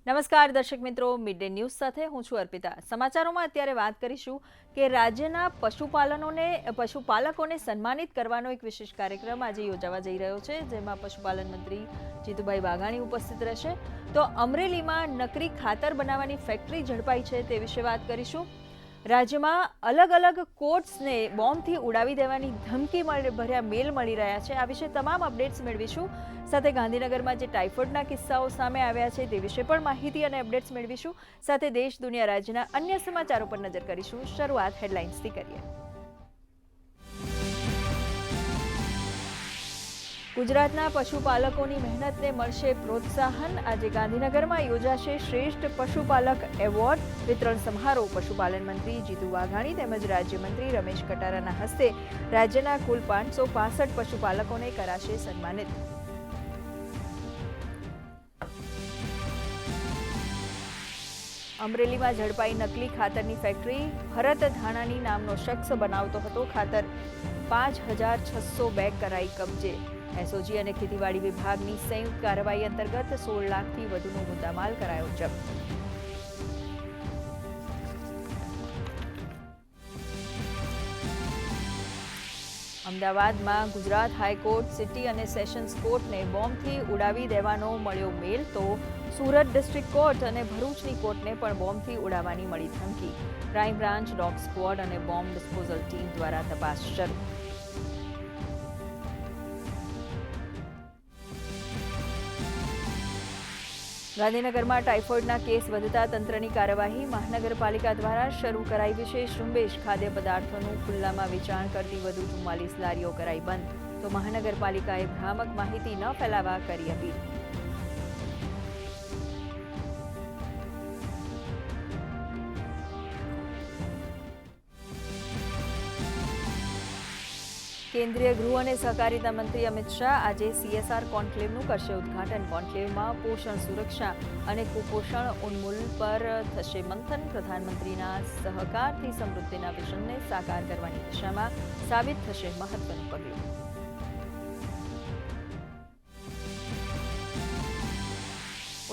નમસ્કાર દર્શક મિત્રો, મિડ ડે ન્યૂઝ સાથે હું છું અર્પિતા। સમાચારોમાં અત્યારે વાત કરીશું કે રાજ્યના પશુપાલકોને સન્માનિત કરવાનો એક વિશેષ કાર્યક્રમ આજે યોજાવા જઈ રહ્યો છે, જેમાં પશુપાલન મંત્રી જીતુભાઈ વાઘાણી ઉપસ્થિત રહેશે। તો અમરેલીમાં નકલી ખાતર બનાવવાની ફેક્ટરી ઝડપાઈ છે તે વિશે વાત કરીશું। રાજ્યમાં અલગ અલગ કોર્ટ્સને બોમ્બથી ઉડાવી દેવાની ધમકી ભર્યા મેલ મળી રહ્યા છે, આ વિશે તમામ અપડેટ્સ મેળવીશું। સાથે ગાંધીનગરમાં જે ટાઇફોઇડના કિસ્સાઓ સામે આવ્યા છે તે વિશે પણ માહિતી અને અપડેટ્સ મેળવીશું। સાથે દેશ દુનિયા રાજ્યના અન્ય સમાચારો પર નજર કરીશું। શરૂઆત હેડલાઇન્સથી કરીએ। ગુજરાતના પશુપાલકોની મહેનતને મળશે પ્રોત્સાહન। આજે ગાંધીનગરમાં યોજાશે શ્રેષ્ઠ પશુપાલક એવોર્ડ વિતરણ સમારોહ। પશુપાલન મંત્રી જીતુ વાઘાણી તેમજ રાજ્યમંત્રી રમેશ કટારાના હસ્તે રાજ્યના કુલ 565 પશુપાલકોને કરાશે સન્માનિત। અમરેલીમાં ઝડપાઈ નકલી ખાતરની ફેક્ટરી। ભરત ધાણાની નામનો શખ્સ બનાવતો હતો ખાતર। 5600 બેગ કરાઈ કબજે। એસઓજી અને ખેતીવાડી વિભાગની સંયુક્ત કાર્યવાહી અંતર્ગત 16 લાખથી વધુનો મુદ્દામાલ કરાયો જપ્ત। અમદાવાદમાં ગુજરાત હાઈકોર્ટ, સિટી અને સેશન્સ કોર્ટને બોમ્બથી ઉડાવી દેવાનો મળ્યો મેલ, તો સુરત ડિસ્ટ્રિક્ટ કોર્ટ અને ભરૂચની કોર્ટને પણ બોમ્બથી ઉડાવવાની મળી ધમકી। ક્રાઇમ બ્રાન્ચ, ડોગ સ્ક્વોડ અને બોમ્બ ડિસ્પોઝલ ટીમ દ્વારા તપાસ શરૂ। ગાંધીનગરમાં ટાઇફોઇડના કેસ વધતા તંત્રની કાર્યવાહી। મહાનગરપાલિકા દ્વારા શરૂ કરાઈ વિશેષ ઝુંબેશ। ખાદ્ય પદાર્થોનું ખુલ્લામાં વેચાણ કરતી વધુ 44 લારીઓ કરાઈ બંધ, તો મહાનગરપાલિકાએ ભ્રામક માહિતી ન ફેલાવવા કરી અપીલ। કેન્દ્રીય ગૃહ અને સહકારિતા મંત્રી અમિત શાહ આજે CSR કોન્ક્લેવનું કરશે ઉદ્ઘાટન। કોન્ક્લેવમાં પોષણ સુરક્ષા અને કુપોષણ ઉન્મૂલન પર થશે મંથન। પ્રધાનમંત્રીના સહકારથી સમૃદ્ધિના વિઝનને સાકાર કરવાની દિશામાં સાબિત થશે મહત્વનું પગલું।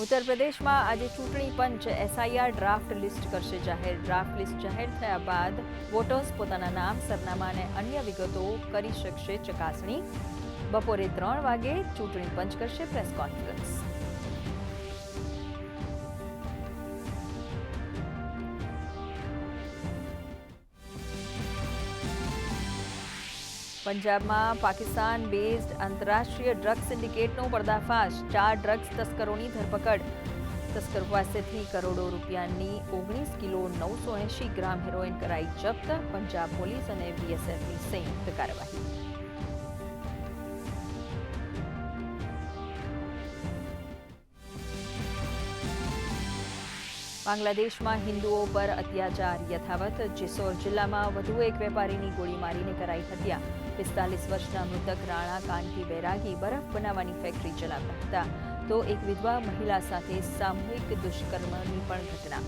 ઉત્તર પ્રદેશમાં આજે ચૂંટણી પંચ SIR ડ્રાફ્ટ લિસ્ટ કરશે જાહેર। ડ્રાફ્ટ લિસ્ટ જાહેર થયા બાદ વોટર્સ પોતાના નામ, સરનામા અને અન્ય વિગતો કરી શકશે ચકાસણી। બપોરે 3 વાગે ચૂંટણી પંચ કરશે પ્રેસ કોન્ફરન્સ। પંજાબમાં પાકિસ્તાન બેઝડ આંતરરાષ્ટ્રીય ડ્રગ સિન્ડિકેટનો પર્દાફાશ। 4 ડ્રગ્સ તસ્કરોની ધરપકડ। તસ્કરો પાસેથી કરોડો રૂપિયાની 19 કિલો 980 ગ્રામ હેરોઇન કરાઈ જપ્ત। પંજાબ પોલીસ અને BSFની સંયુક્ત કાર્યવાહી। બાંગ્લાદેશમાં હિન્દુઓ પર અત્યાચાર યથાવત। જેસોર જિલ્લામાં વધુ એક વેપારીની ગોળી મારીને કરાઈ હત્યા। 45 વર્ષના મૃતક રાણા કાનકી બૈરાગી બરફ બનાવવાની ફેક્ટરી ચલાવતા હતા, તો એક વિધવા મહિલા સાથે સામૂહિક દુષ્કર્મની પણ ઘટના।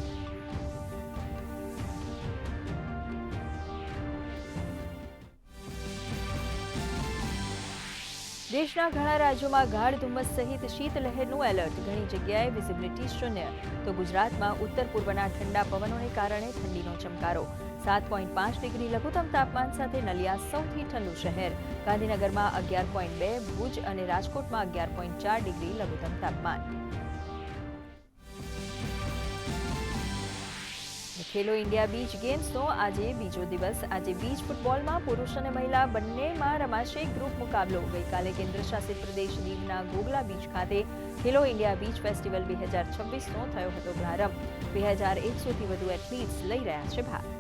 દેશના ઘણા રાજ્યોમાં ગાઢ ધુમ્મસ સહિત શીતલહેરનું એલર્ટ। ઘણી જગ્યાએ વિઝિબિલિટી શૂન્ય, તો ગુજરાતમાં ઉત્તર પૂર્વના ઠંડા પવનોને કારણે ઠંડીનો ચમકારો। 7.5 ડિગ્રી લઘુત્તમ તાપમાન સાથે નલિયા સૌથી ઠંડુ શહેર। ગાંધીનગરમાં 11.2, ભુજ અને રાજકોટમાં 11.4 ડિગ્રી લઘુત્તમ તાપમાન। ખેલો ઇન્ડિયા બીચ ગેમ્સનો આજે બીજો દિવસ. આજે બીચ ફૂટબોલમાં પુરુષ અને મહિલા બંનેમાં રમાશે ગ્રુપ મુકાબલો. ગઈકાલે કેન્દ્રશાસિત પ્રદેશ દીવના ગોગલા બીચ ખાતે ખેલો ઇન્ડિયા બીચ ફેસ્ટિવલ 2026નો થયો હતો પ્રારંભ. 2100થી વધુ એથ્લીટ્સ લઈ રહ્યા છે ભાગ.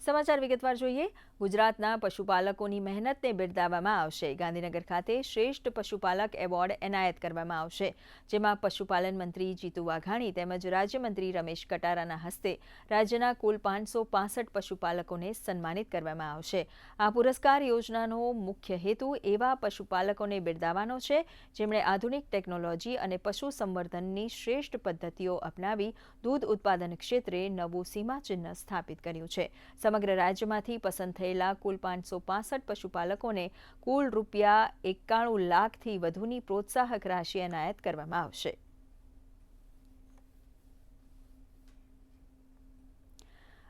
સમાચાર વિગતવાર જોઈએ. ગુજરાતના પશુપાલકોની મહેનતને બિરદાવવામાં આવશે. ગાંધીનગર ખાતે શ્રેષ્ઠ પશુપાલક એવોર્ડ એનાયત કરવામાં આવશે, જેમાં પશુપાલન મંત્રી જીતુ વાઘાણી તેમજ રાજ્યમંત્રી રમેશ કટારાના હસ્તે રાજ્યના કુલ 565 પશુપાલકોને સન્માનિત કરવામાં આવશે. આ પુરસ્કાર યોજનાનો મુખ્ય હેતુ એવા પશુપાલકોને બિરદાવવાનો છે જેમણે આધુનિક ટેકનોલોજી અને પશુ સંવર્ધનની શ્રેષ્ઠ પદ્ધતિઓ અપનાવી દૂધ ઉત્પાદન ક્ષેત્રે નવું સીમાચિહ્ન સ્થાપિત કર્યું છે. સમગ્ર રાજ્યમાંથી પસંદ થયેલા કુલ 565 પશુપાલકોને કુલ ₹91 લાખથી વધુની પ્રોત્સાહક રાશિ એનાયત કરવામાં આવશે.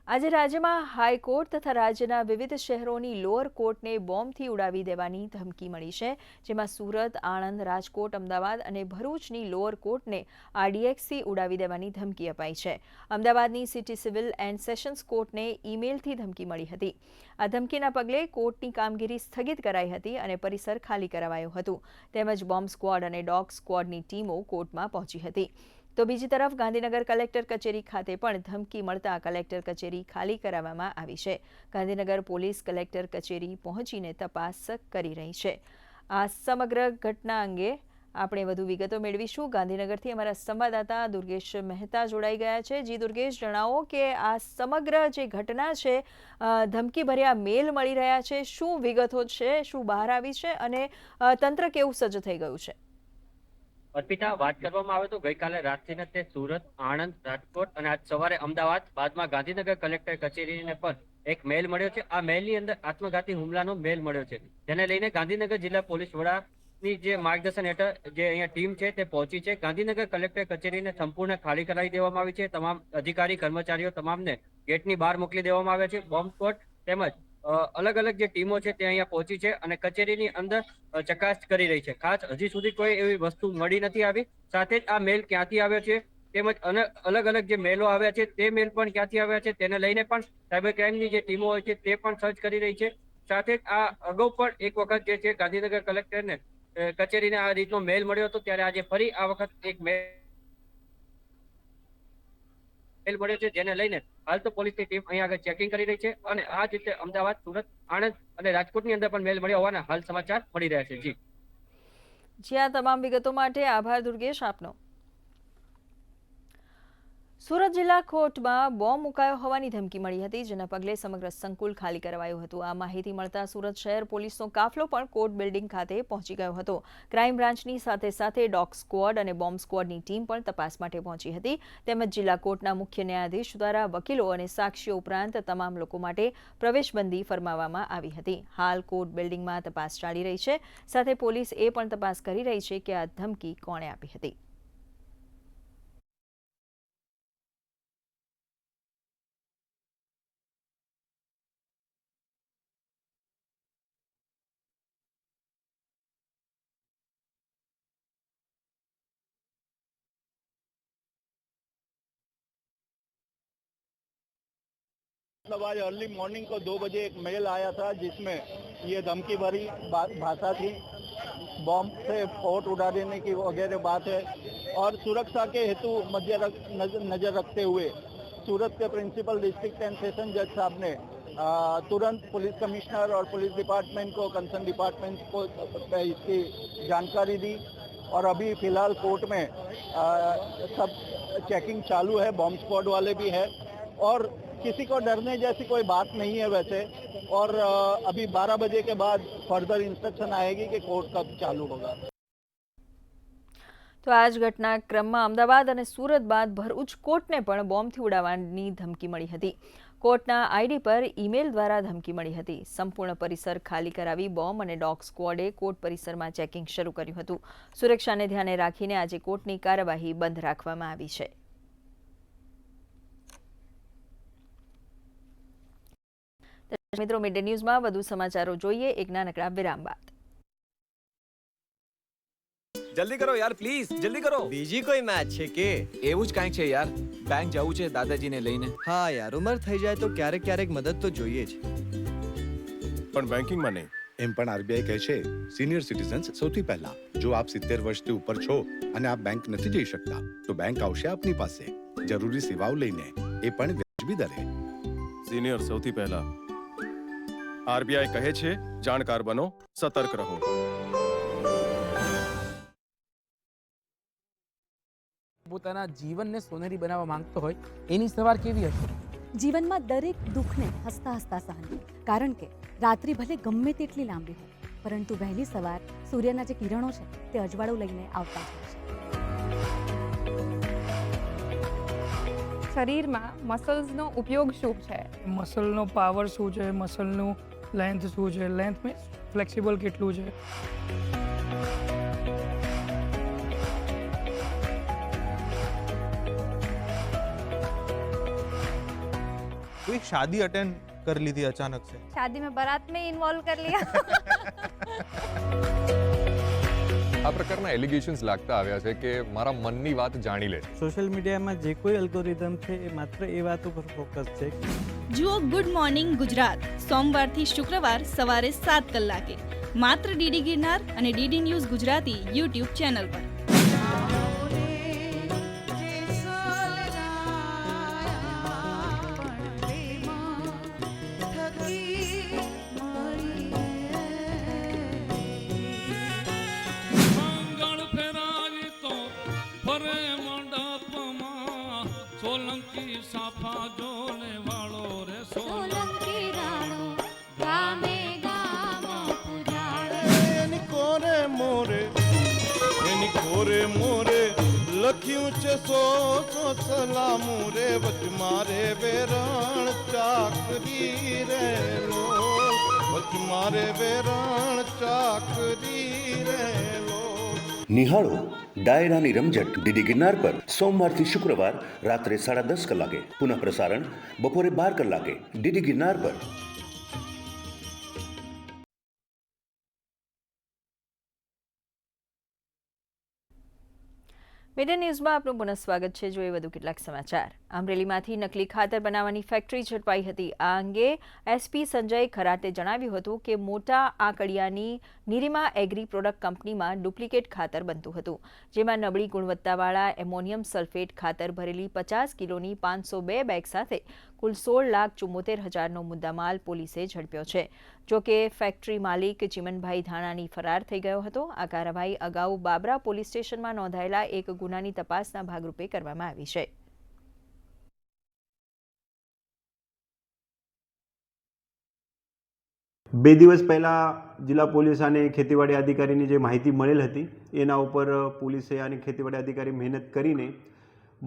આજે રાજ્યમાં હાઈકોર્ટ તથા રાજ્યના વિવિધ શહેરોની લોઅર કોર્ટને બોમ્બથી ઉડાવી દેવાની ધમકી મળી છે, જેમાં સુરત, આણંદ, રાજકોટ, અમદાવાદ અને ભરૂચની લોઅર કોર્ટને RDXથી ઉડાવી દેવાની ધમકી અપાઈ છે. અમદાવાદની સિટી સિવિલ એન્ડ સેશન્સ કોર્ટને ઈમેલથી ધમકી મળી હતી. આ ધમકીના પગલે કોર્ટની કામગીરી સ્થગિત કરાઈ હતી અને પરિસર ખાલી કરાવાયું હતું. તેમજ બોમ્બ સ્ક્વોડ અને ડોગ સ્ક્વોડની ટીમો કોર્ટમાં પહોંચી હતી. તો બીજી તરફ ગાંધીનગર કલેક્ટર કચેરી ખાતે પણ ધમકી મળતા કલેક્ટર કચેરી ખાલી કરાવવામાં આવી છે. ગાંધીનગર પોલીસ કલેક્ટર કચેરી પહોંચીને તપાસ કરી રહી છે. આ સમગ્ર ઘટના અંગે આપણે વધુ વિગતો મેળવીશું. ગાંધીનગરથી અમારા સંવાદદાતા દુર્ગેશ મહેતા જોડાઈ ગયા છે. જી દુર્ગેશ, જણાવો કે આ સમગ્ર જે ઘટના છે, ધમકીભર્યા મેલ મળી રહ્યા છે, શું વિગતો છે, શું બહાર આવી છે અને તંત્ર કેવું સજ્જ થઈ ગયું છે? અર્પિતા, વાત કરવામાં આવે તો ગઈકાલે રાતથી તે સુરત, આણંદ, રાજકોટ અને આજ સવારે અમદાવાદ બાદમાં ગાંધીનગર કલેક્ટર કચેરીને પણ એક મેલ મળ્યો છે. આ મેલની અંદર આત્મઘાતી હુમલાનો મેલ મળ્યો છે, જેને લઈને ગાંધીનગર જિલ્લા પોલીસ વડાની જે માર્ગદર્શન હેઠળ જે અહીંયા ટીમ છે તે પહોંચી છે. ગાંધીનગર કલેક્ટર કચેરીને સંપૂર્ણ ખાલી કરાવી દેવામાં આવી છે. તમામ અધિકારી કર્મચારીઓ તમામને ગેટની બહાર મોકલી દેવામાં આવ્યા છે. બોમ્બ સ્ક્વોડ તેમજ અલગ અલગ જે ટીમો છે તે અહીંયા પહોંચી છે અને કચેરીની અંદર ચકાસ કરી રહી છે. ખાસ હજી સુધી કોઈ એવી વસ્તુ મળી નથી આવી. સાથે જ આ મેલ ક્યાંથી આવ્યો છે તેમજ અલગ અલગ જે મેલો આવ્યા છે તે મેલ પણ ક્યાંથી આવ્યા છે તેને લઈને પણ સાયબર ક્રાઇમની જે ટીમો હોય છે તે પણ સર્ચ કરી રહી છે. સાથે જ આ અગાઉ પણ એક વખત જે છે ગાંધીનગર કલેક્ટરને કચેરીને આ રીતનો મેલ મળ્યો હતો, ત્યારે આજે ફરી આ વખત એક મેલ મળ્યો છે, જેને લઈને હાલ તો પોલીસની ટીમ અહીંયા આગળ ચેકિંગ કરી રહી છે અને આ જ રીતે અમદાવાદ, સુરત, આણંદ અને રાજકોટની અંદર પણ મેલ મળ્યો હોવાના હાલ સમાચાર મળી રહ્યા છે. જી, આ તમામ વિગતો માટે આભાર દુર્ગેશ આપનો. સુરત જિલ્લા કોર્ટમાં બોમ્બ મુકાયો હોવાની ધમકી મળી હતી, જેના પગલે સમગ્ર સંકુલ ખાલી કરાવાયું હતું. આ માહિતી મળતા સુરત શહેર પોલીસનો કાફલો પણ કોર્ટ બિલ્ડિંગ ખાતે પહોંચી ગયો હતો. ક્રાઇમ બ્રાન્ચની સાથે સાથે ડોગ સ્ક્વોડ અને બોમ્બ સ્ક્વોડની ટીમ પણ તપાસ માટે પહોંચી હતી. તેમજ જિલ્લા કોર્ટના મુખ્ય ન્યાયાધીશ દ્વારા વકીલો અને સાક્ષીઓ ઉપરાંત તમામ લોકો માટે પ્રવેશબંધી ફરમાવવામાં આવી હતી. હાલ કોર્ટ બિલ્ડિંગમાં તપાસ ચાલી રહી છે. સાથે પોલીસ એ પણ તપાસ કરી રહી છે કે આ ધમકી કોણે આપી હતી. मतलब आज अर्ली मॉर्निंग को 2 बजे एक मेल आया था जिसमें ये धमकी भरी भाषा थी, बॉम्ब से फोर्ट उड़ा देने की वगैरह बात है और सुरक्षा के हेतु नजर रखते हुए सूरत के प्रिंसिपल डिस्ट्रिक्ट एंड सेशन जज साहब ने तुरंत पुलिस कमिश्नर और पुलिस डिपार्टमेंट को, कंसर्न डिपार्टमेंट को इसकी जानकारी दी और अभी फिलहाल कोर्ट में सब चेकिंग चालू है. बॉम्ब स्क्वाड वाले भी है और किसी को डरने जैसी कोई बात नहीं है वैसे. और अभी 12 बजे के बाद फर्दर इंस्ट्रक्शन आएगी कि कोर्ट कब चालू होगा. તો આ જ ઘટનાક્રમમાં અમદાવાદ અને સુરત બાદ ભરૂચ કોર્ટને પણ બોમ્બથી ઉડાવવાની ધમકી મળી હતી. કોર્ટના આઈડી પર ઈમેલ દ્વારા ધમકી મળી હતી. સંપૂર્ણ પરિસર ખાલી કરાવી બોમ્બ અને ડોગ સ્ક્વોડે કોર્ટ પરિસરમાં ચેકિંગ શરૂ કર્યું હતું. સુરક્ષાને ધ્યાને રાખીને આજે કોર્ટની કાર્યવાહી બંધ રાખવામાં આવી છે. મિત્રો, મિડ ન્યૂઝમાં વધુ સમાચારો જોઈએ એક નાનકડા વિરામ બાદ. જલ્દી કરો યાર પ્લીઝ જલ્દી કરો. બીજી કોઈ મેચ છે કે? એવું જ કાંઈક છે યાર. બેંક જવું છે દાદાજીને લઈને. હા યાર, ઉંમર થઈ જાય તો ક્યારેક ક્યારેક મદદ તો જોઈએ જ. પણ બેન્કિંગમાં નહીં. એમ પણ આરબીઆઈ કહે છે સિનિયર સિટીઝન્સ સૌથી પહેલા. જો આપ 70 વર્ષથી ઉપર છો અને આપ બેંક નથી જઈ શકતા તો બેંક આવશે આપની પાસે જરૂરી સેવાઓ લઈને, એ પણ વ્યાજબી દરે. સિનિયર સૌથી પહેલા. આરબીઆઈ કહે છે જાણકાર બનો, સતર્ક રહો. પોતાના જીવનને સોનેરી બનાવવા માંગતો હોય એની સવાર કેવી હશે? જીવનમાં દરેક દુઃખને હસતા હસતા સહન કરો. કારણ કે રાત્રિ ભલે ગમે તેટલી લાંબી હોય, પરંતુ વહેલી સવાર સૂર્યના જે કિરણો છે તે અજવાળું લઈને આવતા જ હોય છે. શરીરમાં મસલ્સનો ઉપયોગ શું છે? મસલનો પાવર શું છે, મસલનું લેન્થ શું છે, લેન્થ મીન્સ ફ્લેક્સિબલ કેટલું છે. कोई शादी अटेंड कर ली थी अचानक से. शादी में बारात में इन्वॉल्व कर लिया. આ પ્રકારના એલિગેશન્સ લાગતા આવ્યા છે કે મારા મનની વાત જાણી લે છે. સોશિયલ મીડિયામાં જે કોઈ એલ્ગોરિધમ છે એ માત્ર એ વાત ઉપર ફોકસ છે. જુઓ ગુડ મોર્નિંગ ગુજરાત સોમવારથી શુક્રવાર સવારે 7 કલાકે માત્ર ડીડી ગિરનાર અને DD news Gujarati YouTube channel પર. સોલંકી સાફા જોને વાળો રે સોલંકી રાણો ગામે ગામો પુજાડે. એની કોરે મોરે લખ્યું છે સો સલામું રે વચ મારે વેરણ ચાકરી રે લો, વચ મારે વેરણ ચાકરી રે લો. નિહાળો ડાયરાની રમઝટ ડીડી ગિરનાર પર સોમવારથી શુક્રવાર રાત્રે 10:30 કલાકે. પુનઃ પ્રસારણ બપોરે 12 કલાકે ડીડી ગિરનાર પર. મીડિયા ન્યૂઝમાં આપનું પુનઃ સ્વાગત છે. જોઈએ વધુ કેટલાક સમાચાર. અમરેલીમાંથી નકલી ખાતર બનાવવાની ફેક્ટરી ઝડપાઈ હતી. આ અંગે એસપી સંજય ખરાતે જણાવ્યું હતું કે મોટા આંકડિયાની નિરીમા એગ્રી પ્રોડક્ટ કંપનીમાં ડુપ્લિકેટ ખાતર બનતું હતું, જેમાં નબળી ગુણવત્તાવાળા એમોનિયમ સલ્ફેટ ખાતર ભરેલી 50 કિલોની 502 બેગ સાથે કુલ 16,74,000નો મુદ્દામાલ પોલીસે ઝડપ્યો છે. જોકે ફેક્ટરી માલિક ચિમનભાઈ ધાણાની ફરાર થઈ ગયો હતો. આ કાર્યવાહી અગાઉ બાબરા પોલીસ સ્ટેશનમાં નોંધાયેલા એક ગુનાની તપાસના ભાગરૂપે કરવામાં આવી છે. બે દિવસ પહેલાં જિલ્લા પોલીસ અને ખેતીવાડી અધિકારીની જે માહિતી મળેલ હતી એના ઉપર પોલીસે અને ખેતીવાડી અધિકારી મહેનત કરીને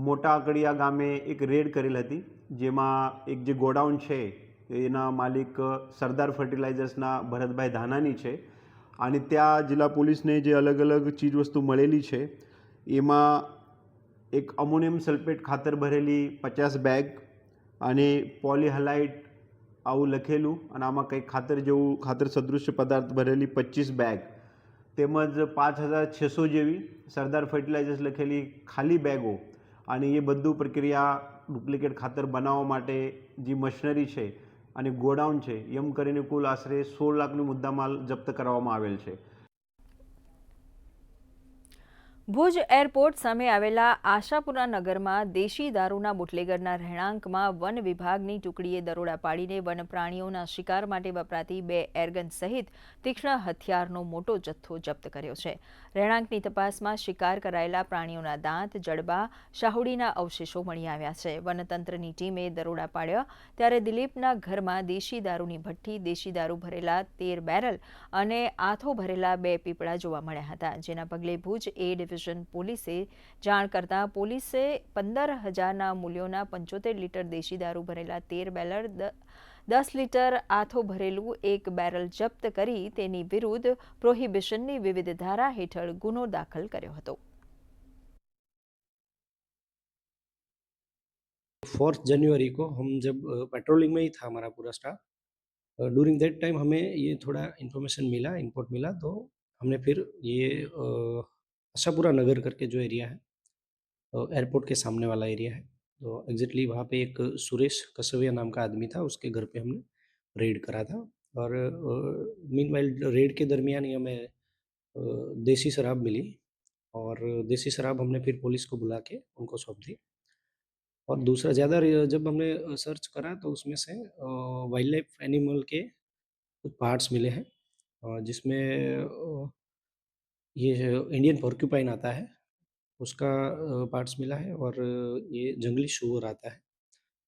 મોટા આંકડિયા ગામે એક રેડ કરેલ હતી, જેમાં એક જે ગોડાઉન છે એના માલિક સરદાર ફર્ટિલાઇઝર્સના ભરતભાઈ ધાનાની છે. અને ત્યાં જિલ્લા પોલીસને જે અલગ અલગ ચીજવસ્તુ મળેલી છે એમાં એક અમોનિયમ સલ્ફેટ ખાતર ભરેલી 50 બેગ અને પોલીહલાઇટ આવું લખેલું અને આમાં કંઈક ખાતર જેવું ખાતર સદૃશ્ય પદાર્થ ભરેલી 25 બેગ તેમજ 5,600 જેવી સરદાર ફર્ટિલાઇઝર્સ લખેલી ખાલી બેગો, અને એ બધું પ્રક્રિયા ડુપ્લિકેટ ખાતર બનાવવા માટે જે મશીનરી છે અને ગોડાઉન છે એમ કરીને કુલ આશરે 16 લાખનો મુદ્દામાલ જપ્ત કરવામાં આવેલ છે. ભુજ એરપોર્ટ સામે આવેલા આશાપુરા નગરમાં દેશી દારૂના બુટલેગરના રહેણાંકમાં વન વિભાગની ટુકડીએ દરોડા પાડીને વન પ્રાણીઓના શિકાર માટે વપરાતી 2 એરગન સહિત તીક્ષ્ણ હથિયારનો મોટો જથ્થો જપ્ત કર્યો છે. રહેણાંકની તપાસમાં શિકાર કરાયેલા પ્રાણીઓના દાંત, જડબા, શાહુડીના અવશેષો મળી આવ્યા છે. વનતંત્રની ટીમે દરોડા પાડ્યા ત્યારે દિલીપના ઘરમાં દેશી દારૂની ભઠ્ઠી, દેશી દારૂ ભરેલા 13 બેરલ અને આથો ભરેલા 2 પીપળા જોવા મળ્યા હતા, જેના પગલે ભુજ એ ડિવિઝન પોલીસે જાણ કરતા પોલીસે 15,000ના મૂલ્યોના 75 લીટર દેશી દારૂ ભરેલા 13 બેરલ, 10 લીટર આથો ભરેલું 1 બેરલ જપ્ત કરી તેની વિરુદ્ધ પ્રોહિબિશનની વિવિધ ધારા હેઠળ ગુનો દાખલ કર્યો હતો. 4 जनवरी को हम जब पेट्रोलिंग में ही था हमारा पूरा स्टाफ, डूरिंग दैट टाइम हमें ये थोड़ा इन्फॉर्मेशन मिला, इनपुट मिला, तो हमने फिर ये आशापुरा नगर करके जो एरिया है, एयरपोर्ट के सामने वाला एरिया है। तो एग्जैक्टली वहाँ पे एक सुरेश कसविया नाम का आदमी था, उसके घर पे हमने रेड करा था। और मीनवाइल रेड के दरमियान ही हमें देसी शराब मिली, और देसी शराब हमने फिर पुलिस को बुला के उनको सौंप दी। और दूसरा ज़्यादा जब हमने सर्च करा तो उसमें से वाइल्ड लाइफ एनिमल के कुछ पार्ट्स मिले हैं, जिसमें ये जो इंडियन पोर्क्यूपाइन आता है उसका पार्ट्स मिला है, और ये जंगली शुअर आता है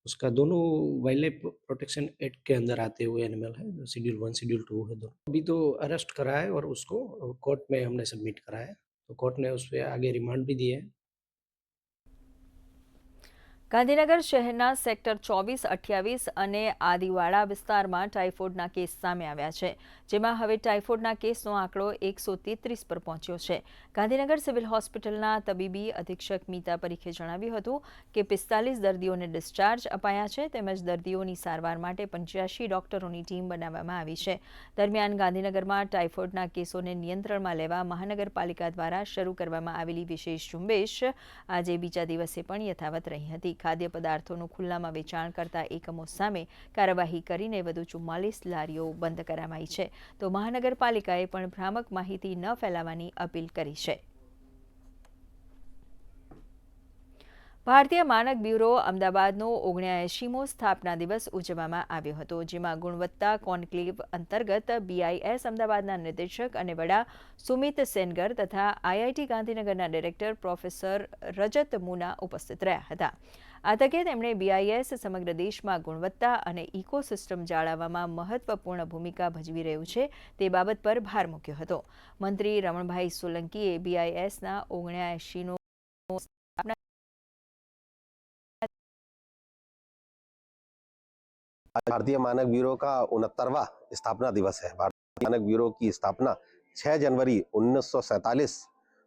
उसका। दोनों वाइल्ड लाइफ प्रोटेक्शन एक्ट के अंदर आते हुए एनिमल है, शेड्यूल 1 शेड्यूल 2 है दोनों। अभी तो अरेस्ट करा है और उसको कोर्ट में हमने सबमिट करा है, तो कोर्ट ने उस पर आगे रिमांड भी दिए है। ગાંધીનગર શહેરના સેક્ટર 24-28 અને આદિવાડા વિસ્તારમાં ટાઇફોઇડના કેસ સામે આવ્યા છે, જેમાં હવે ટાઇફોઇડના કેસનો આંકડો 133 પર પહોંચ્યો છે। ગાંધીનગર સિવિલ હોસ્પિટલના તબીબી અધિક્ષક મીતા પરીખે જણાવ્યું હતું કે 45 દર્દીઓને ડિસ્ચાર્જ અપાયા છે, તેમજ દર્દીઓની સારવાર માટે 85 ડોક્ટરોની ટીમ બનાવવામાં આવી છે। દરમિયાન ગાંધીનગરમાં ટાઇફોઇડના કેસોને નિયંત્રણમાં લેવા મહાનગરપાલિકા દ્વારા શરૂ કરવામાં આવેલી વિશેષ ઝુંબેશ આજે બીજા દિવસે પણ યથાવત રહી હતી। ખાદ્ય પદાર્થોનું ખુલ્લામાં વેચાણ કરતા એકમો સામે કાર્યવાહી કરીને વધુ 44 લારીઓ બંધ કરાવાઈ છે, તો મહાનગરપાલિકાએ પણ ભ્રામક માહિતી ન ફેલાવવાની અપીલ કરી છે। ભારતીય માનક બ્યુરો અમદાવાદનો 79મો સ્થાપના દિવસ ઉજવવામાં આવ્યો હતો, જેમાં ગુણવત્તા કોન્ક્લેવ અંતર્ગત BIS અમદાવાદના નિર્દેશક અને વડા સુમિત સેનગર તથા IIT ગાંધીનગરના ડિરેક્ટર પ્રોફેસર રજત મુના ઉપસ્થિત રહ્યા હતા। આ તકે તેમણે BIS સમગ્ર દેશમાં ગુણવત્તા અને ઇકોસિસ્ટમ જાળવવામાં મહત્વપૂર્ણ ભૂમિકા ભજવી રહ્યું છે તે બાબત પર ભાર મૂક્યો હતો। મંત્રી રમણભાઈ સોલંકીએ BISના 79નો भारतीय मानक ब्यूरो का 69वां स्थापना दिवस है। भारतीय मानक ब्यूरो की स्थापना 6 जनवरी 1947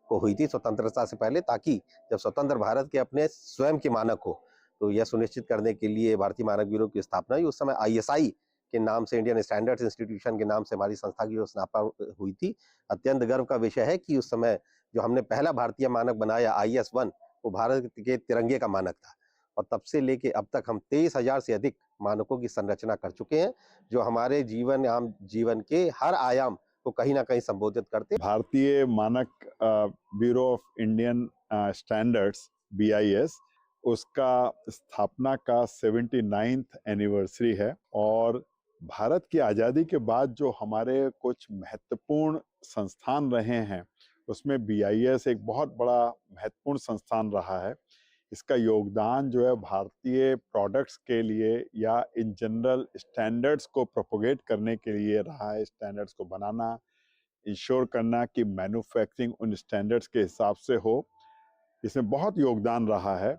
को हुई थी, स्वतंत्रता से पहले, ताकि जब स्वतंत्र भारत के अपने स्वयं के मानक हो, तो यह सुनिश्चित करने के लिए भारतीय मानक ब्यूरो की स्थापना हुई। उस समय ISI के नाम से, इंडियन स्टैंडर्ड्स इंस्टीट्यूशन के नाम से हमारी संस्था की जो स्थापना हुई थी। अत्यंत गर्व का विषय है कि उस समय जो हमने पहला भारतीय मानक बनाया IS-1, वो भारत के तिरंगे का मानक था, और तब से लेके अब तक हम 23,000 से अधिक मानकों की संरचना कर चुके हैं, जो हमारे आम जीवन के हर आयाम को कहीं ना कहीं संबोधित करते हैं। भारतीय मानक bureau of Indian standards BIS, उसका स्थापना का 79th एनिवर्सरी है, और भारत की आज़ादी के बाद जो हमारे कुछ महत्वपूर्ण संस्थान रहे हैं उसमें BIS एक बहुत बड़ा महत्वपूर्ण संस्थान रहा है। इसका योगदान जो है भारतीय प्रोडक्ट्स के लिए या इन जनरल स्टैंडर्ड्स को प्रोपोगेट करने के लिए रहा है। स्टैंडर्ड्स को बनाना, इंश्योर करना कि मैन्युफैक्चरिंग उन स्टैंडर्ड्स के हिसाब से हो, इसमें बहुत योगदान रहा है।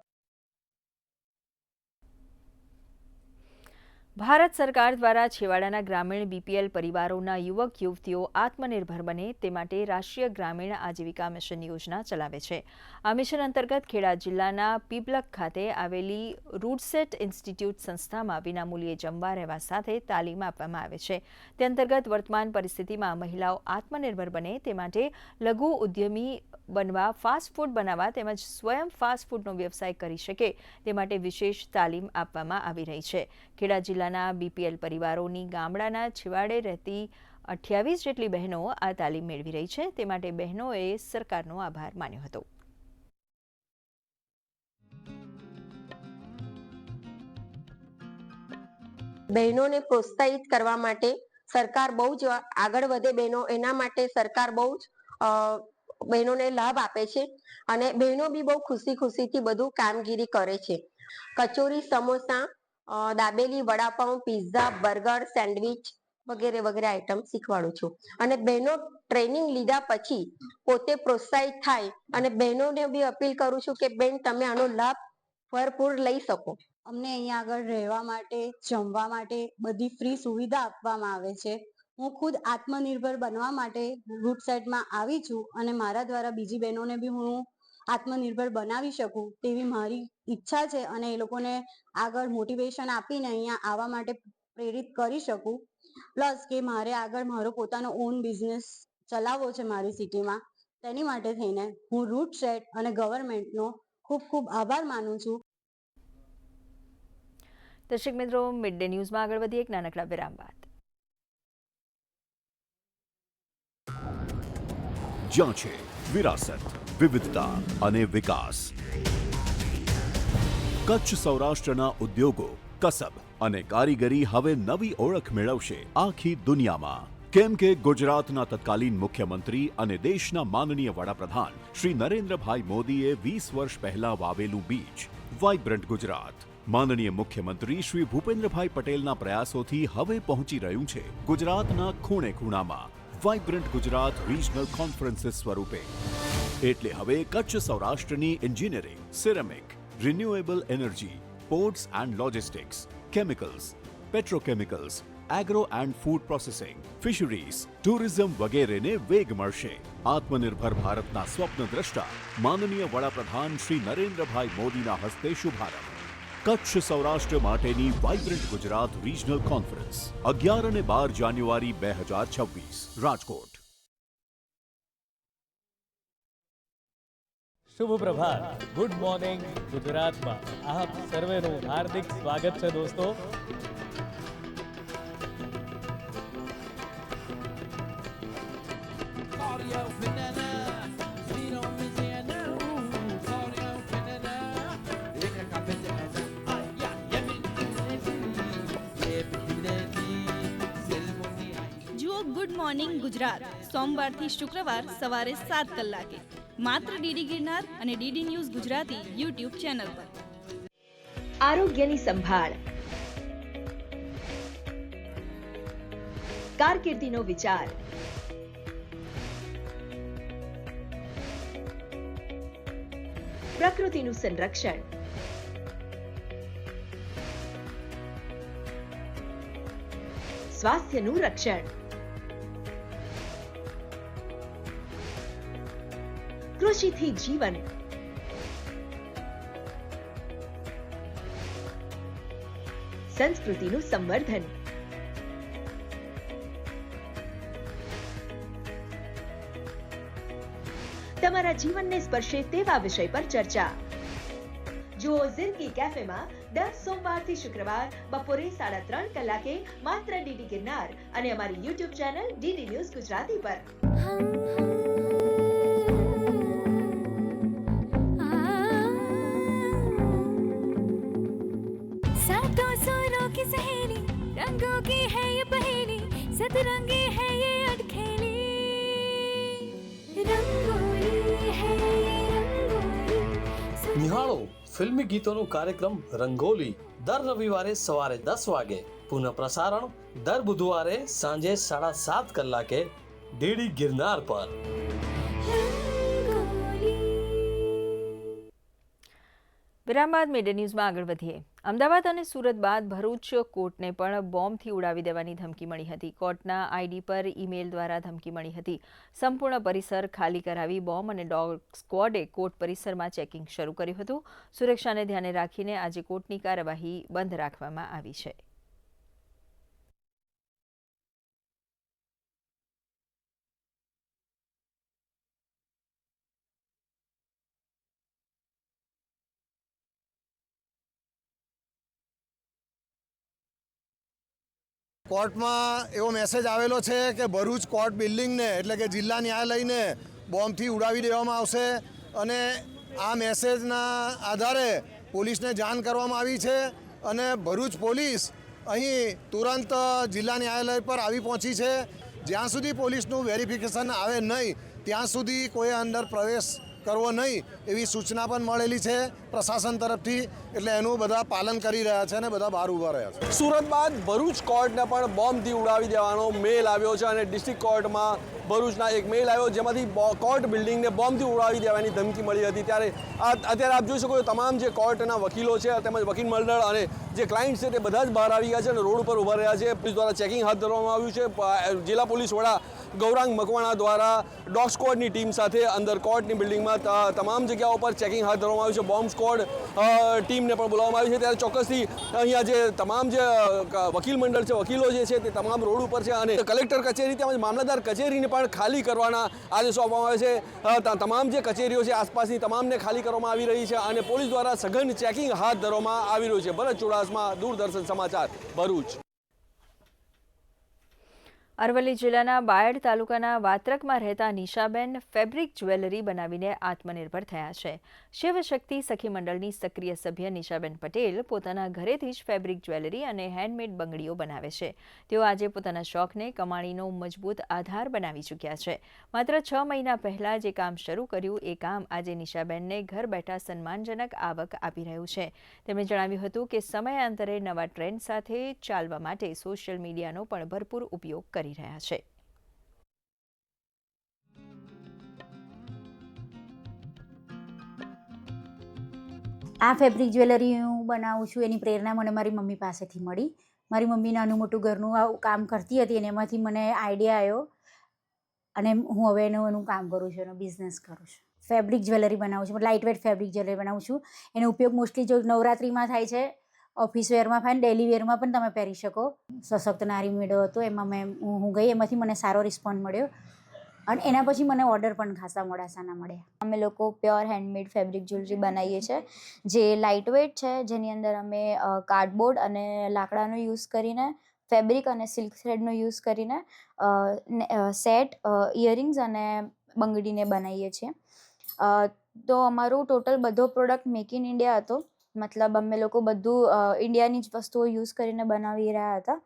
ભારત સરકાર દ્વારા છેવાડાના ગ્રામીણ BPL પરિવારોના યુવક યુવતીઓ આત્મનિર્ભર બને તે માટે રાષ્ટ્રીય ગ્રામીણ આજીવિકા મિશન યોજના ચલાવે છે। આ મિશન અંતર્ગત ખેડા જિલ્લાના પીપલક ખાતે આવેલી રૂડસેટ ઇન્સ્ટિટ્યૂટ સંસ્થામાં વિનામૂલ્યે જમવા રહેવા સાથે તાલીમ આપવામાં આવે છે। તે અંતર્ગત વર્તમાન પરિસ્થિતિમાં મહિલાઓ આત્મનિર્ભર બને તે માટે લઘુ ઉદ્યમી બનવા, ફાસ્ટ ફૂડ બનાવવા તેમજ સ્વયં ફાસ્ટ ફૂડનો વ્યવસાય કરી શકે તે માટે વિશેષ તાલીમ આપવામાં આવી રહી છે। ખેડા જિલ્લાના BPL પરિવારોની ગામડાના છેવાડે રહેતી 28 જેટલી બહેનો આ તાલીમ મેળવી રહી છે, તે માટે બહેનોએ સરકારનો આભાર માન્યો હતો। બહેનોને પ્રોત્સાહિત કરવા માટે સરકાર બહુ જ આગળ વધે, બહેનો એના માટે સરકાર બહુ જ બહેનોને લાભ આપે છે, અને બહેનો બી બહુ ખુશીથી બધું કામગીરી કરે છે। Kachori, samosa, dabeli, vada pav, pizza, burger, sandwich વગેરે વગેરે આઈટમ શીખવાડું છું, અને બહેનો ટ્રેનિંગ લીધા પછી પોતે પ્રોત્સાહિત થાય, અને બહેનોને બી અપીલ કરું છું કે બેન તમે આનો લાભ ભરપૂર લઈ શકો। અમને અહીંયા આગળ રહેવા માટે, જમવા માટે બધી ફ્રી સુવિધા આપવામાં આવે છે। હું ખુદ આત્મનિર્ભર બનવા માટે રૂટ સાઇડમાં આવી છું, અને મારા દ્વારા બીજી બહેનોને બી હું આત્મનિર્ભર બનાવી શકું તેવી મારી ઈચ્છા છે, અને એ લોકોને આગળ મોટિવેશન આપીને અહીંયા આવવા માટે પ્રેરિત કરી શકું। પ્લસ કે મારે આગળ મારો પોતાનો ઓન બિઝનેસ ચલાવવો છે મારી સિટીમાં, તેની માટે થઈને હું રૂટ સેટ અને ગવર્મેન્ટનો ખૂબ ખૂબ આભાર માનું છું. દર્શક મિત્રો, મિડ ડે ન્યૂઝમાં આગળ વધી એક નાનકડા વિરામ બાદ. જ્યાં છે વિરાસત, વિવિધતા અને વિકાસ, કચ્છ સૌરાષ્ટ્રના ઉદ્યોગો, કસબ અને કારીગરી હવે નવી ઓળખ મેળવશે આખી દુનિયામાં. કેમ કે ગુજરાતના તત્કાલીન મુખ્યમંત્રી અને દેશના માનનીય વડાપ્રધાન શ્રી નરેન્દ્રભાઈ મોદીએ 20 વર્ષ પહેલા વાવેલું બીજ વાઇબ્રન્ટ ગુજરાત માનનીય મુખ્યમંત્રી શ્રી ભૂપેન્દ્રભાઈ પટેલના પ્રયાસોથી હવે પહોંચી રહ્યું છે ગુજરાતના ખૂણે ખૂણામાં વાઇબ્રન્ટ ગુજરાત રિજનલ કોન્ફરન્સીસ સ્વરૂપે. એટલે હવે કચ્છ સૌરાષ્ટ્રની engineering, ceramic, renewable energy, ports and logistics, chemicals, petrochemicals, agro and food processing, fisheries, tourism વગેરેને વેગ મળશે. આત્મનિર્ભર ભારતના સ્વપ્ન દ્રષ્ટા માનનીય વડાપ્રધાન શ્રી નરેન્દ્રભાઈ મોદીના હસ્તે શુભારંભ. કચ્છ સૌરાષ્ટ્ર માટેની વાઇબ્રન્ટ ગુજરાત રિજનલ કોન્ફરન્સ 11 અને 12 જાન્યુઆરી 2026 રાજકોટ. શુભ પ્રભાત. ગુડ મોર્નિંગ ગુજરાતમાં આપ સર્વેનું હાર્દિક સ્વાગત છે દોસ્તો. ગુડ મોર્નિંગ ગુજરાત સોમવારથી શુક્રવાર સવારે 7 કલાકે માત્ર ડીડી ગિરનાર અને DD news Gujarati YouTube channel પર. આરોગ્યની સંભાળ, કારકિર્દીનો વિચાર, પ્રકૃતિનું સંરક્ષણ, સ્વાસ્થ્યનું રક્ષણ, કૃષિથી જીવન, સંસ્કૃતિનું સંવર્ધન, તમારા જીવનને સ્પર્શે તેવા વિષય પર ચર્ચા. જુઓ જિંદગી કેફેમાં દર સોમવારથી શુક્રવાર બપોરે 3:30 કલાકે માત્ર ડીડી ગિરનાર અને અમારી YouTube channel DD news Gujarati પર. रंगों की है ये पहेली, सतरंगी है ये अटखेली, रंगोली है ये रंगोली. નિહાળો ફિલ્મી ગીતોનો કાર્યક્રમ રંગોલી દર રવિવારે સવારે 10 વાગે, પુનઃ પ્રસારણ દર બુધવારે સાંજે 7:30 કલાકે ડીડી ગિરનાર પર. વિરામ બાદ મિડ ડે ન્યૂઝમાં આગળ વધીએ. અમદાવાદ અને સુરત બાદ ભરૂચ કોર્ટને પણ બોમ્બથી ઉડાવી દેવાની ધમકી મળી હતી. કોર્ટના આઈડી પર ઈમેલ દ્વારા ધમકી મળી હતી. સંપૂર્ણ પરિસર ખાલી કરાવી બોમ્બ અને ડોગ સ્ક્વોડે કોર્ટ પરિસરમાં ચેકિંગ શરૂ કર્યું હતું. સુરક્ષાને ધ્યાને રાખીને આજે કોર્ટની કાર્યવાહી બંધ રાખવામાં આવી છે. કોર્ટમાં એવો મેસેજ આવેલો છે કે ભરૂચ કોર્ટ બિલ્ડિંગને એટલે કે જિલ્લા ન્યાયાલયને બોમ્બથી ઉડાવી દેવામાં આવશે અને આ મેસેજના આધારે પોલીસને જાણ કરવામાં આવી છે અને ભરૂચ પોલીસ અહીં તુરંત જિલ્લા ન્યાયાલય પર આવી પહોંચી છે. જ્યાં સુધી પોલીસનું વેરિફિકેશન આવે નહીં ત્યાં સુધી કોઈ અંદર પ્રવેશ કરવો નહીં એવી સૂચના પણ મળેલી છે પ્રશાસન તરફથી. એટલે એનું બધા પાલન કરી રહ્યા છે અને બધા બહાર ઊભા રહ્યા છે. સુરત બાદ ભરૂચ કોર્ટને પણ બોમ્બથી ઉડાવી દેવાનો મેલ આવ્યો છે અને ડિસ્ટ્રિક્ટ કોર્ટમાં ભરૂચના એક મેલ આવ્યો જેમાંથી કોર્ટ બિલ્ડિંગને બોમ્બથી ઉડાવી દેવાની ધમકી મળી હતી. ત્યારે અત્યારે આપ જોઈ શકો છો તમામ જે કોર્ટના વકીલો છે તેમજ વકીલ મંડળ અને જે ક્લાયન્ટ છે તે બધા જ બહાર આવી ગયા છે અને રોડ ઉપર ઊભા રહ્યા છે. પોલીસ દ્વારા ચેકિંગ હાથ ધરવામાં આવ્યું છે. જિલ્લા પોલીસ વડા ગૌરાંગ મકવાણા દ્વારા ડોગ સ્ક્વોડની ટીમ સાથે અંદર કોર્ટની બિલ્ડિંગમાં તમામ જગ્યાઓ પર ચેકિંગ હાથ ધરવામાં આવ્યું છે. બોમ્બ સ્ક્વોડ ટીમને પણ બોલાવવામાં આવી છે. ત્યારે ચોક્કસથી અહીંયા જે તમામ જે વકીલ મંડળ છે, વકીલો જે છે તે તમામ રોડ ઉપર છે અને કલેક્ટર કચેરી તેમજ મામલતદાર કચેરીને પણ ખાલી કરવાના આદેશો આપવામાં આવે છે. તમામ જે કચેરીઓ છે આસપાસની તમામને ખાલી કરવામાં આવી રહી છે અને પોલીસ દ્વારા સઘન ચેકિંગ હાથ ધરવામાં આવી રહ્યું છે. ભરત ચુડાસમા, દૂરદર્શન સમાચાર, ભરૂચ. અરવલ્લી જિલ્લાના બાયડ તાલુકાના વાત્રકમાં રહેતા નિશાબેન ફેબ્રિક જ્વેલરી બનાવીને આત્મનિર્ભર થયા છે. શિવશક્તિ સખી મંડળની સક્રિય સભ્ય નિશાબેન પટેલ પોતાના ઘરેથી જ ફેબ્રિક જ્વેલરી અને હેન્ડમેડ બંગડીઓ બનાવે છે. તેઓ આજે પોતાના શોખને કમાણીનો મજબૂત આધાર બનાવી ચૂક્યા છે. માત્ર 6 મહિના પહેલા જે કામ શરૂ કર્યું એ કામ આજે નિશાબેનને ઘર બેઠા સન્માનજનક આવક આપી રહ્યું છે. તેમણે જણાવ્યું હતું કે સમયાંતરે નવા ટ્રેન્ડ સાથે ચાલવા માટે સોશિયલ મીડિયાનો પણ ભરપૂર ઉપયોગ કરી રહ્યા છે. આ ફેબ્રિક જ્વેલરી હું બનાવું છું એની પ્રેરણા મને મારી મમ્મી પાસેથી મળી. મારી મમ્મી નાનું મોટું ઘરનું કામ કરતી હતી અને એમાંથી મને આઈડિયા આવ્યો અને હું હવે એનું કામ કરું છું, એનો બિઝનેસ કરું છું. ફેબ્રિક જ્વેલરી બનાવું છું, લાઇટ વેટ ફેબ્રિક જ્વેલરી બનાવું છું. એનો ઉપયોગ મોસ્ટલી જો નવરાત્રિમાં થાય છે, ઓફિસ વેરમાં થાય, ડેલી વેરમાં પણ તમે પહેરી શકો. સશક્ત નારી મેળો હતો એમાં હું ગઈ, એમાંથી મને સારો રિસ્પોન્સ મળ્યો અને એના પછી મને ઓર્ડર પણ ખાસા મોડાસાના મળ્યા. અમે લોકો પ્યોર હેન્ડમેડ ફેબ્રિક જ્વેલરી બનાવીએ છીએ જે લાઇટ વેટ છે, જેની અંદર અમે કાર્ડબોર્ડ અને લાકડાનો યુઝ કરીને, ફેબ્રિક અને સિલ્ક થ્રેડનો યુઝ કરીને સેટ, ઇયરિંગ્સ અને બંગડીને બનાવીએ છીએ. તો અમારું ટોટલ બધો પ્રોડક્ટ મેક ઇન ઇન્ડિયા હતો, મતલબ અમે લોકો બધું ઇન્ડિયાની જ વસ્તુઓ યુઝ કરીને બનાવી રહ્યા હતા.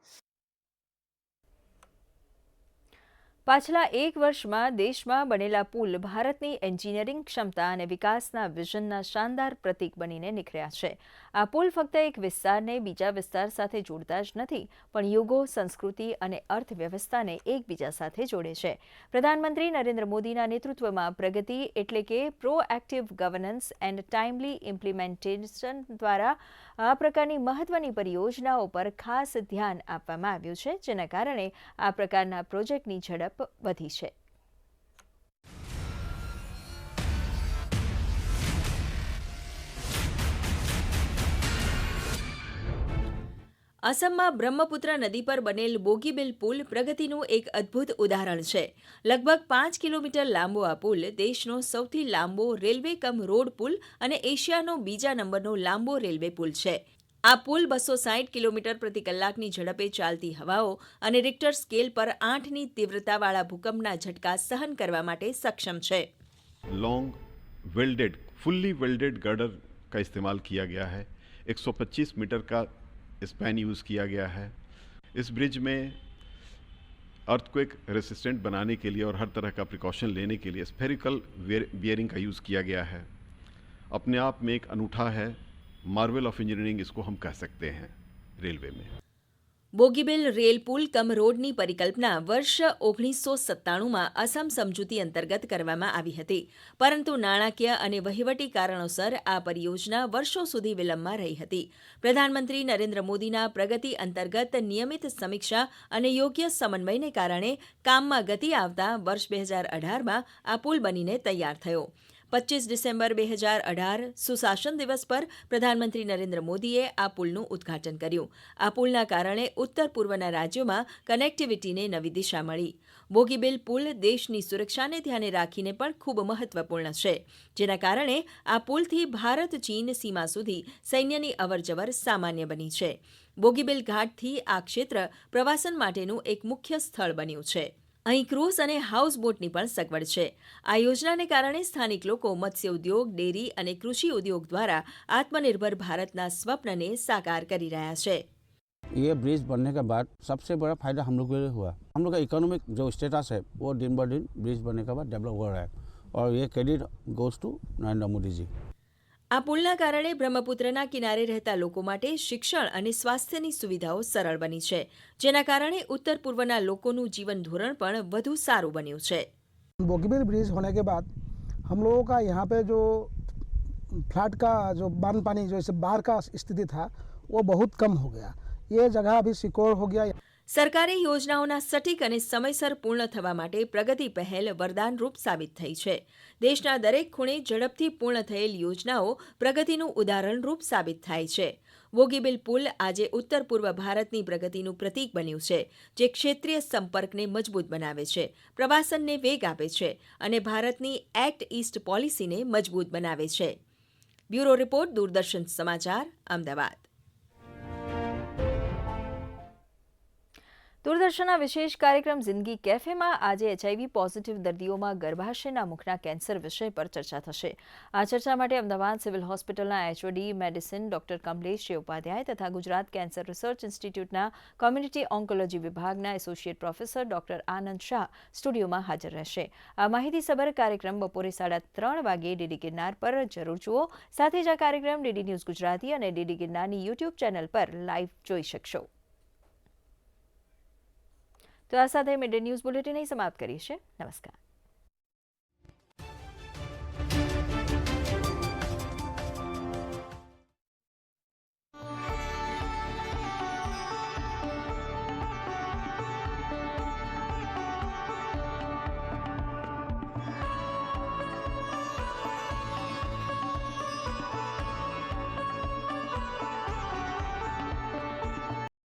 પાછલા 1 વર્ષમાં દેશમાં બનેલા પુલ ભારતની એન્જિનિયરિંગ ક્ષમતા અને વિકાસના વિઝનના શાનદાર પ્રતીક બનીને નીકળ્યા છે. આ પુલ ફક્ત એક વિસ્તારને બીજા વિસ્તાર સાથે જોડતા જ નથી, પણ યુગો, સંસ્કૃતિ અને અર્થવ્યવસ્થાને એકબીજા સાથે જોડે છે. પ્રધાનમંત્રી નરેન્દ્ર મોદીના નેતૃત્વમાં પ્રગતિ એટલે કે પ્રોએક્ટિવ ગવર્નન્સ એન્ડ ટાઇમલી ઇમ્પ્લિમેન્ટેશન દ્વારા આ પ્રકારની મહત્વની પરિયોજનાઓ પર ખાસ ધ્યાન આપવામાં આવ્યું છે, જેના કારણે આ પ્રકારના પ્રોજેક્ટની ઝડપ વધી છે. આસામમાં બ્રહ્મપુત્ર નદી પર બનેલ બોગીબીલ પુલ પ્રગતિનું એક અદ્ભુત ઉદાહરણ છે. લગભગ 5 કિલોમીટર લાંબો આ પુલ દેશનો સૌથી લાંબો રેલવે કમ રોડ પુલ અને એશિયાનો બીજા નંબરનો લાંબો રેલવે પુલ છે. આ પુલ 260 કિલોમીટર પ્રતિ કલાકની ઝડપે ચાલતી હવાઓ અને રિક્ટર સ્કેલ પર 8ની તીવ્રતાવાળા ભૂકંપના ઝટકા સહન કરવા માટે સક્ષમ છે. Long welded, fully welded girder का इस्तेमाल किया गया है. 125 मीटर का स्पैन यूज़ किया गया है. इस ब्रिज में अर्थक्वेक रेसिस्टेंट बनाने के लिए और हर तरह का प्रिकॉशन लेने के लिए स्फेरिकल बियरिंग का यूज़ किया गया है. अपने आप में एक अनूठा है, मार्वल ऑफ इंजीनियरिंग इसको हम कह सकते हैं रेलवे में. બોગીબીલ રેલ પુલ કમ રોડની પરિકલ્પના વર્ષ 1997માં અસમ સમજૂતી અંતર્ગત કરવામાં આવી હતી, પરંતુ નાણાકીય અને વહીવટી કારણોસર આ પરિયોજના વર્ષો સુધી વિલંબમાં રહી હતી. પ્રધાનમંત્રી નરેન્દ્ર મોદીના પ્રગતિ અંતર્ગત નિયમિત સમીક્ષા અને યોગ્ય સમન્વયને કારણે કામમાં ગતિ આવતા વર્ષ 2018માં આ પુલ બનીને તૈયાર થયો. 25 ડિસેમ્બર 2018 સુશાસન દિવસ પર પ્રધાનમંત્રી નરેન્દ્ર મોદીએ આ પુલનું ઉદ્ઘાટન કર્યું. આ પુલના કારણે ઉત્તર પૂર્વના રાજ્યોમાં કનેક્ટિવિટીને નવી દિશા મળી. બોગીબીલ પુલ દેશની સુરક્ષાને ધ્યાને રાખીને પણ ખૂબ મહત્વપૂર્ણ છે, જેના કારણે આ પુલથી ભારત ચીન સીમા સુધી સૈન્યની અવરજવર સામાન્ય બની છે. બોગીબીલ ઘાટથી આ ક્ષેત્ર પ્રવાસન માટેનું એક મુખ્ય સ્થળ બન્યું છે. અહીં ક્રૂઝ અને હાઉસબોટની પણ સગવડ છે. આ યોજનાને કારણે સ્થાનિક લોકો મત્સ્ય ઉદ્યોગ, ડેરી અને કૃષિ ઉદ્યોગ દ્વારા આત્મનિર્ભર ભારતના સ્વપ્નને સાકાર કરી રહ્યા છે. ये ब्रिज बनने के बाद सबसे बड़ा फायदा हम लोग को हुआ. हम लोग का इकोनॉमिक जो स्टेटस है वो दिन ब दिन ब्रिज बनने के बाद डेवलप हो रहा है और ये credit goes to Narendra Modi ji. આ પુલના કારણે બ્રહ્મપુત્રના કિનારે રહેતા લોકો માટે શિક્ષણ અને સ્વાસ્થ્યની સુવિધાઓ સરળ બની છે, જેના કારણે ઉત્તર પૂર્વના લોકોનું જીવન ધોરણ પણ વધુ સારું બન્યું છે. बोगीबील ब्रिज होने के बाद हम लोगों का यहाँ पे जो फ्लड का जो बांध पानी जो बाढ़ का स्थिति था वो बहुत कम हो गया. ये जगह अभी सिक्योर हो गया. સરકારી યોજનાઓના સટીક અને સમયસર પૂર્ણ થવા માટે પ્રગતિ પહેલ વરદાનરૂપ સાબિત થઈ છે. દેશના દરેક ખૂણે ઝડપથી પૂર્ણ થયેલ યોજનાઓ પ્રગતિનું ઉદાહરણરૂપ સાબિત થાય છે. બોગીબીલ પુલ આજે ઉત્તર પૂર્વ ભારતની પ્રગતિનું પ્રતીક બન્યું છે, જે ક્ષેત્રીય સંપર્કને મજબૂત બનાવે છે, પ્રવાસનને વેગ આપે છે અને ભારતની એક્ટ ઈસ્ટ પોલિસીને મજબૂત બનાવે છે. બ્યુરો રિપોર્ટ, દૂરદર્શન સમાચાર, અમદાવાદ. દૂરદર્શનના વિશેષ કાર્યક્રમ જિંદગી કેફેમાં આજે HIV પોઝિટિવ દર્દીઓમાં ગર્ભાશયના મુખના કેન્સર વિષય પર ચર્ચા થશે. આ ચર્ચા માટે અમદાવાદ સિવિલ હોસ્પિટલના HOD medicine doctor Kamlesh Upadhyay તથા ગુજરાત કેન્સર રિસર્ચ ઇન્સ્ટિટ્યૂટના કોમ્યુનિટી ઓન્કોલોજી વિભાગના associate professor doctor Anand Shah સ્ટુડિયોમાં હાજર રહેશે. આ માહિતીસભર કાર્યક્રમ બપોરે 3:30 વાગ્યે ડીડી ગિરનાર પર જરૂર જુઓ. સાથે જ આ કાર્યક્રમ ડીડી ન્યૂઝ ગુજરાતી અને ડીડી ગિરનારની યુટ્યુબ ચેનલ પર લાઈવ જોઈ શકશો. તો આ સાથે મિડ ડે ન્યૂઝ બુલેટિન અહીં સમાપ્ત કરીએ છીએ. નમસ્કાર.